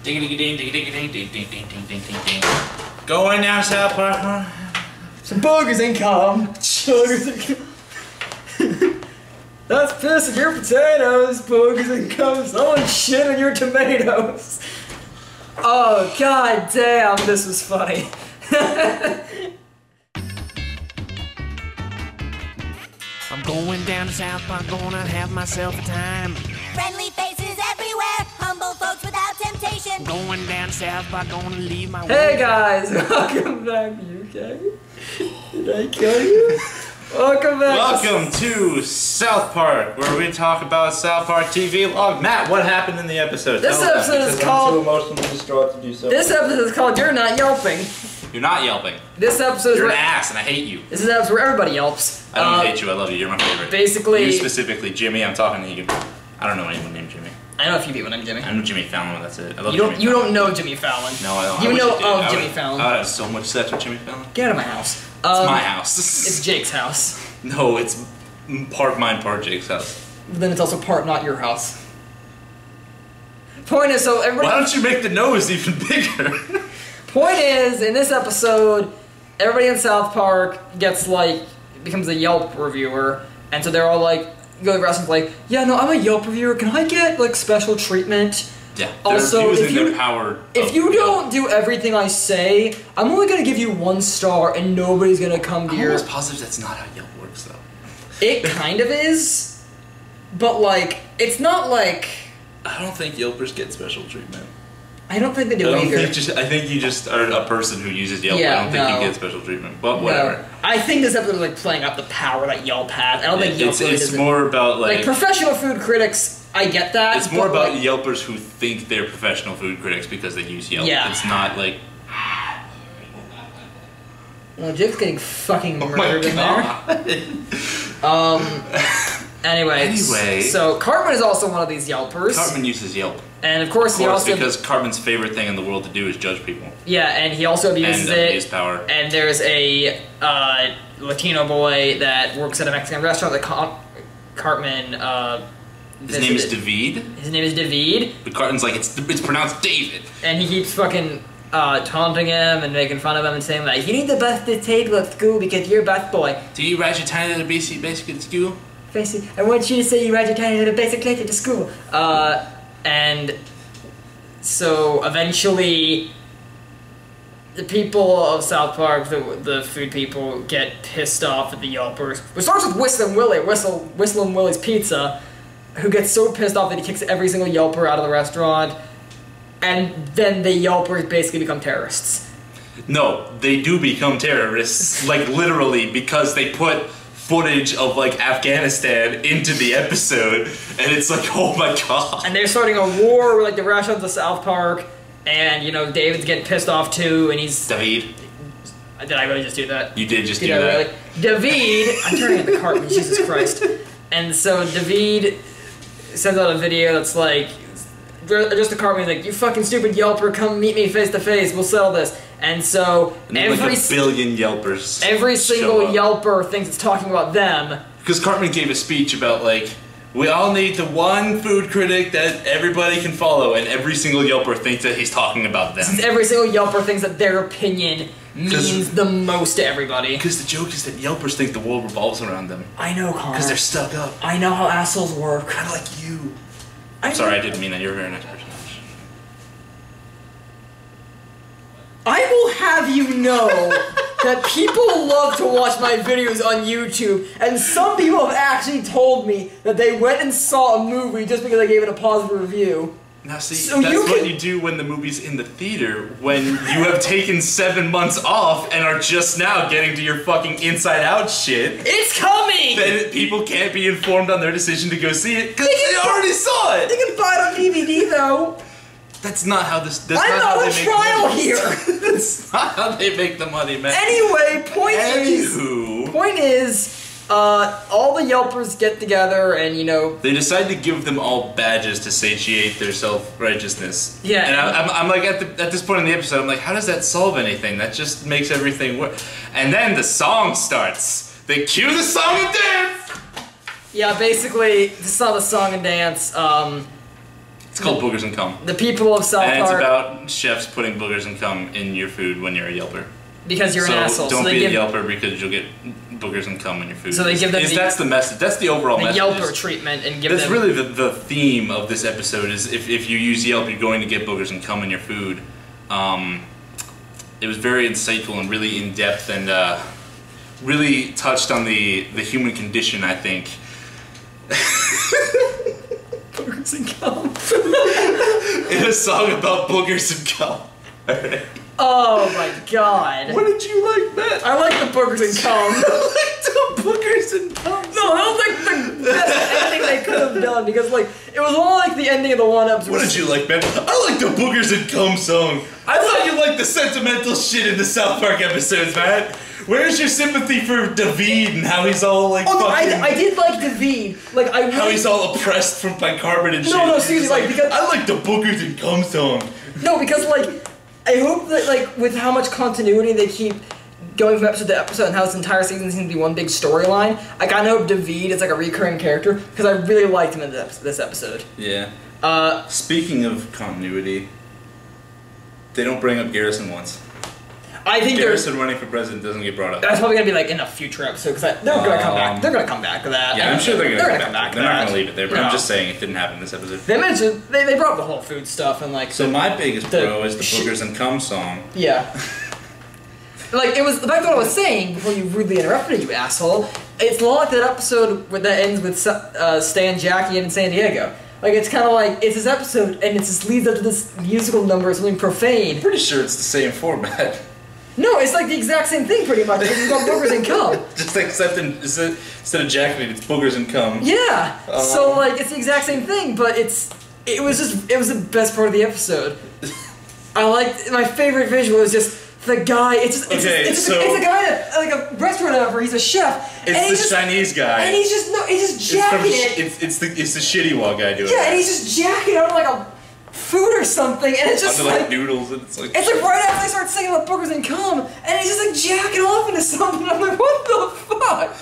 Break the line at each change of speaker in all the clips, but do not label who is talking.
Going down South Park.
Some boogers income. Boogers income. That's pissing your potatoes. Boogers income. Someone shit on your tomatoes. Oh god damn, this was funny.
I'm going down to South Park, gonna have myself a time.
Friendly faces everywhere, humble folks without temptation.
Going down to South Park, gonna leave my
Hey guys, welcome back. You okay? Did I kill you? Welcome back.
Welcome to South Park, where we talk about South Park TV log. Matt, what happened in the episode?
This episode is called.
I'm too emotionally distraught to do so.
This episode is called "You're Not Yelping."
You're not yelping.
This episode is
You're
where
an ass, and I hate you.
this is an episode where everybody yelps.
I don't hate you. I love you. You're my favorite.
Basically,
You specifically, Jimmy. I'm talking to you. I don't know anyone named Jimmy.
I know a few people named Jimmy.
I know Jimmy Fallon. That's it. I love
You don't.
Jimmy
You
Fallon.
don't know Jimmy Fallon.
No, I don't.
You
I wish
know
I did.
of
I
Jimmy
would-
Fallon.
I would have so much sex with Jimmy Fallon.
Get out of my house.
It's my house.
It's Jake's house.
No, it's part mine, part Jake's house.
Then it's also part not your house. Point is, so everybody.
Why don't you make the nose even bigger?
Point is, in this episode, everybody in South Park gets becomes a Yelp reviewer, and so they're all like, go to the restaurant like, yeah, no, I'm a Yelp reviewer. Can I get special treatment?
Yeah. They're
Also,
using
if you
their power.
if you don't do everything I say, I'm only gonna give you 1 star, and nobody's gonna come to
I'm
your.
almost positive that's not how Yelp works, though.
It kind of is, but it's not like.
I don't think Yelpers get special treatment.
I don't think they do either.
I think you just are a person who uses Yelp.
Yeah,
I don't think
no.
you get special treatment. But whatever.
No. I think this episode is playing up the power that Yelp has. I don't think Yelp really
It's
doesn't-
more about
professional food critics. I get that.
It's more
but,
about Yelpers who think they're professional food critics because they use Yelp.
Yeah.
It's not like.
Well, Jake's getting fucking
Oh my
murdered in there.
God.
Anyway, so Cartman is also one of these Yelpers.
Cartman uses Yelp.
And of course, he also
because Cartman's favorite thing in the world to do is judge people.
yeah, and he also abuses
And
it.
abuse power.
And there's a Latino boy that works at a Mexican restaurant that Cartman.
His name is
visited.
David.
His name is David.
But Cartman's like it's pronounced David.
And he keeps fucking taunting him and making fun of him and saying like, you need the best table at school because you're a best boy.
Do you write your tiny little basic at school?
Basically, I want you to say you write your tiny little basic letter to school. And so eventually the people of South Park, the food people, get pissed off at the Yelpers. It starts with Whistling Willie, Whistling Willie's Pizza, who gets so pissed off that he kicks every single Yelper out of the restaurant, and then the Yelpers basically become terrorists.
No, they do become terrorists, literally, because they put footage of Afghanistan into the episode, and it's like, oh my god.
And they're starting a war with the restaurants of South Park, and David's getting pissed off too, and he's.
David.
Did I really just do that?
You did just do
I
that.
really? David, I'm turning into Cartman, Jesus Christ. And so David sends out a video that's just a Cartman like, you fucking stupid Yelper, come meet me face to face, we'll settle this. And so
And then, a billion Yelpers.
every single
show up.
Yelper thinks it's talking about them.
Because Cartman gave a speech about we all need the one food critic that everybody can follow, and every single Yelper thinks that he's talking about them.
Since every single Yelper thinks that their opinion means the most to everybody.
Because the joke is that Yelpers think the world revolves around them.
I know, Connor.
Because they're stuck up.
I know how assholes work.
Kind of like you.
I'm
Sorry, I didn't mean that. You're a very nice person.
I will have you know that people love to watch my videos on YouTube, and some people have actually told me that they went and saw a movie just because I gave it a positive review.
Now see,
So
that's
you
what
can-
you do when the movie's in the theater, when you have taken 7 months off and are just now getting to your fucking Inside Out shit.
It's coming!
Then people can't be informed on their decision to go see it because they already saw
They
it.
can buy it on DVD though.
That's not how this. That's
I'm
not how
on
they
a
make
trial
money.
here.
That's not how they make the money, man.
Anyway, point is, all the Yelpers get together and
They decide to give them all badges to satiate their self-righteousness.
Yeah.
And I'm like, at this point in the episode, I'm like, how does that solve anything? That just makes everything work. And then the song starts. They cue the song and dance!
yeah, basically, this is how the song and dance.
It's called Boogers and Cum.
The people of South
And it's
Park,
about chefs putting boogers and cum in your food when you're a Yelper.
because you're an asshole.
Don't
so
be
they
a
give
Yelper because you'll get boogers and cum in your food.
So they give them
that's the message. That's the overall
the
message.
Yelper treatment and give
That's
them.
really the theme of this episode is if you use Yelp, you're going to get boogers and cum in your food. It was very insightful and really in depth and really touched on the human condition, I think.
Boogers and cum.
In a song about boogers and cum.
Oh my god.
What did you like, Matt?
I like the boogers and cum.
I like the boogers and cum.
No, that was like the best ending they could have done because like it was all like the ending of the one episode.
What did you like, man? I like the boogers and cum song. I thought you liked the sentimental shit in the South Park episodes, man. Where's your sympathy for David and how he's all like
Oh no,
fucking...
I did like David. Like I really...
How he's all oppressed from bicarbonate and shit.
No, seriously,
He's
like, because...
I like the boogers and cum song.
No, because like I hope that like with how much continuity they keep going from episode to episode and how this entire season seems to be one big storyline, I kinda hope David is like a recurring character because I really liked him in this episode.
Yeah. Speaking of continuity, they don't bring up Garrison once.
I think
Garrison running for president doesn't get brought up.
that's probably gonna be like in a future episode because they're gonna come back. They're gonna come back to that.
Yeah, I'm sure they're gonna
come back.
They're not gonna leave it there, but
No.
I'm just saying it didn't happen in this episode.
They mentioned they brought up the whole food stuff and like.
So my biggest pro is the boogers and cum song.
Yeah. Like, it was, back to what I was saying before you rudely interrupted, you asshole. It's a lot like that episode that ends with Stan, Jackie, and San Diego. Like, it's kind of like, it's this episode, and it just leads up to this musical number, something profane.
I'm pretty sure it's the same format.
No, it's like the exact same thing, pretty much. It's got boogers and cum.
Just except instead of Jackie, it's boogers and cum.
Yeah. So, like, it's the exact same thing, but it was the best part of the episode. I liked, my favorite visual is just, the guy, it's a guy that, like a restaurant owner, he's a chef.
It's the Chinese guy.
And he's just jacking it.
It's the shitty wall guy doing it.
Yeah, and he's just jacking on like a food or something, and it's just
Under,
like
noodles, and it's like
right after they start singing about boogers and cum, and he's just like jacking off into something. I'm like, what the fuck?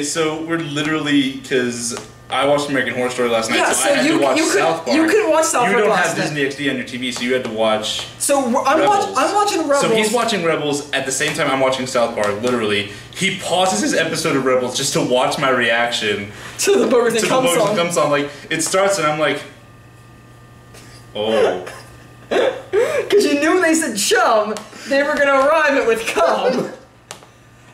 So we're literally, because I watched American Horror Story last night,
Yeah,
so I had to watch South Park.
You couldn't watch South Park
You don't
last
have
night.
Disney XD on your TV, so you had to watch.
So I'm watching Rebels.
So he's watching Rebels at the same time I'm watching South Park. Literally, he pauses his episode of Rebels just to watch my reaction
to the boogers and
to
cum
the boogers
song.
and cum song. Like it starts and I'm like, oh.
Because you knew when they said chum, they were gonna rhyme it with cum.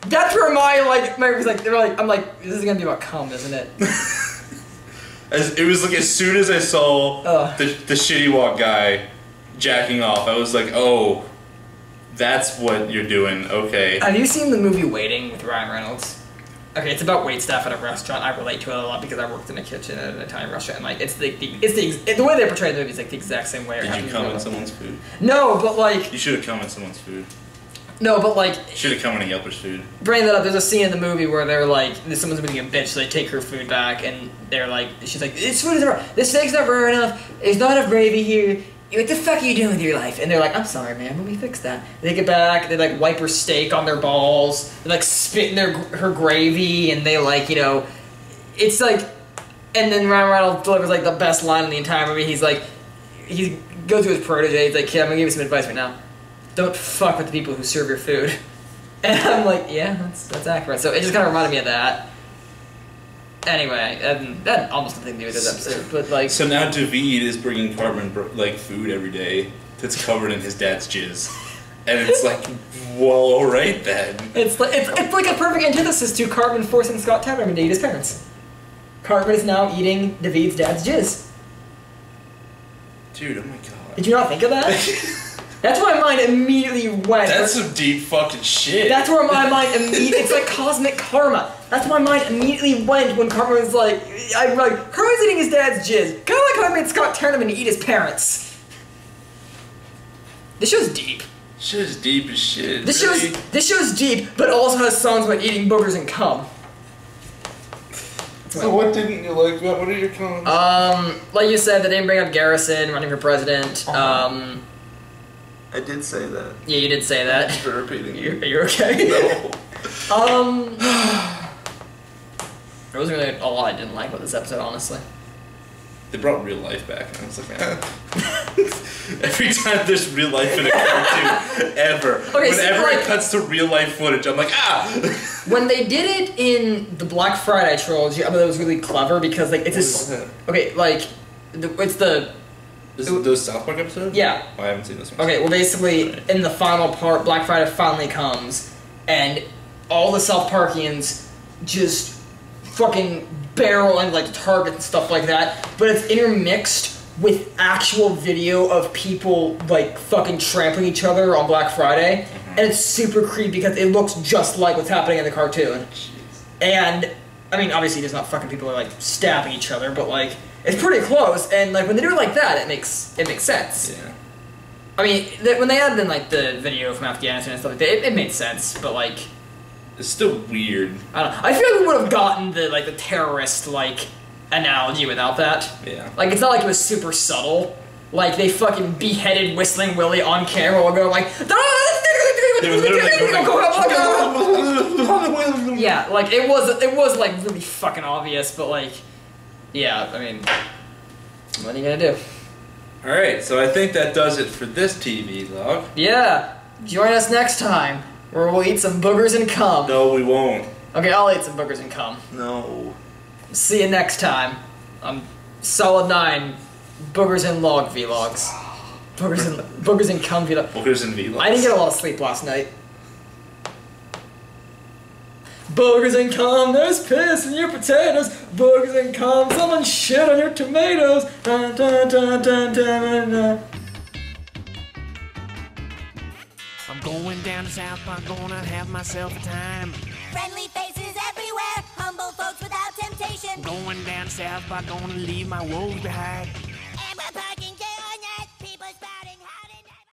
That's where my memory was like, I'm like, this is gonna be about cum, isn't it?
It was like as soon as I saw the shitty walk guy jacking off, I was like, oh, that's what you're doing. Okay.
Have you seen the movie Waiting with Ryan Reynolds? Okay, it's about waitstaff at a restaurant. I relate to it a lot because I worked in a kitchen at an Italian restaurant. And like, it's the way they portray the movie is like the exact same way.
Did you come in someone's food?
No, but like.
You should have come in someone's food.
No, but like.
Should have come in a Yelper's food.
Bringing that up, there's a scene in the movie where they're like, someone's being a bitch, so they take her food back, and they're like, she's like, this food is never, this steak's not rare enough. There's not enough gravy here. What the fuck are you doing with your life? And they're like, I'm sorry, man, let me fix that. They get back, they like wipe her steak on their balls, they like spit in her gravy, and they like, it's like, and then Ryan Reynolds delivers like the best line in the entire movie. He's like, he goes to his protege, he's like, kid, I'm gonna give you some advice right now. Don't fuck with the people who serve your food. And I'm like, yeah, that's accurate. So it just kind of reminded me of that. Anyway, that had almost nothing to do with this episode, but like.
So now David is bringing Cartman food every day that's covered in his dad's jizz, and it's like, well, all right then.
It's like a perfect antithesis to Cartman forcing Scott Tenorman to eat his parents. Cartman is now eating David's dad's jizz.
Dude, oh my god.
Did you not think of that? That's where my mind immediately went.
That's some deep fucking shit.
That's where my mind immediately. It's like cosmic karma. That's where my mind immediately went when Cartman was like, Cartman's eating his dad's jizz. Kind of like how I made Scott Tenorman eat his parents. This show's deep.
Show's deep as shit.
This show's deep, but also has songs about eating boogers and cum.
So what didn't you like about? What are your comments?
Like you said, they didn't bring up Garrison running for president.
I did say that.
Yeah, you did say that.
Thanks for repeating.
Are you okay?
No.
There wasn't really a lot I didn't like about this episode, honestly.
They brought real life back, and I was like, man. Every time there's real life in a cartoon, ever.
Okay,
whenever
so,
it cuts to real life footage, I'm like, ah!
When they did it in the Black Friday trilogy, I thought it was really clever because, like, it's
What is
okay, like, it's the...
Those South Park episodes?
Yeah.
Oh, I haven't seen this one.
Okay, well, basically, in the final part, Black Friday finally comes, and all the South Parkians just fucking barrel into, like, Target and stuff like that, but it's intermixed with actual video of people, like, fucking trampling each other on Black Friday, and it's super creepy because it looks just like what's happening in the cartoon.
Jeez.
And, I mean, obviously there's not fucking people, like, stabbing each other, but, like, it's pretty close, and, like, when they do it like that, it makes sense.
Yeah.
I mean, when they added in, like, the video from Afghanistan and stuff like that, it made sense, but, like...
It's still weird.
I don't know. I feel like we would have gotten the terrorist, like, analogy without that.
Yeah.
Like, it's not like it was super subtle. Like, they fucking beheaded Whistling Willie on camera while going, like... Yeah, like, it was, like, really fucking obvious, but, like... Yeah, I mean... What are you gonna do?
Alright, so I think that does it for this TV log.
Yeah! Join us next time, where we'll eat some boogers and cum.
No, we won't.
Okay, I'll eat some boogers and cum.
No.
See you next time on Solid9 Boogers and Log Vlogs. Boogers and cum vlogs.
Boogers and vlogs.
I didn't get a lot of sleep last night. Boogers and cum, there's piss in your potatoes. Boogers and cum, someone shit on your tomatoes. Dun, dun, dun, dun, dun, dun.
I'm going down to South Park, gonna have myself a time.
Friendly faces everywhere, humble folks without temptation.
Going down to South Park, gonna leave my woes behind.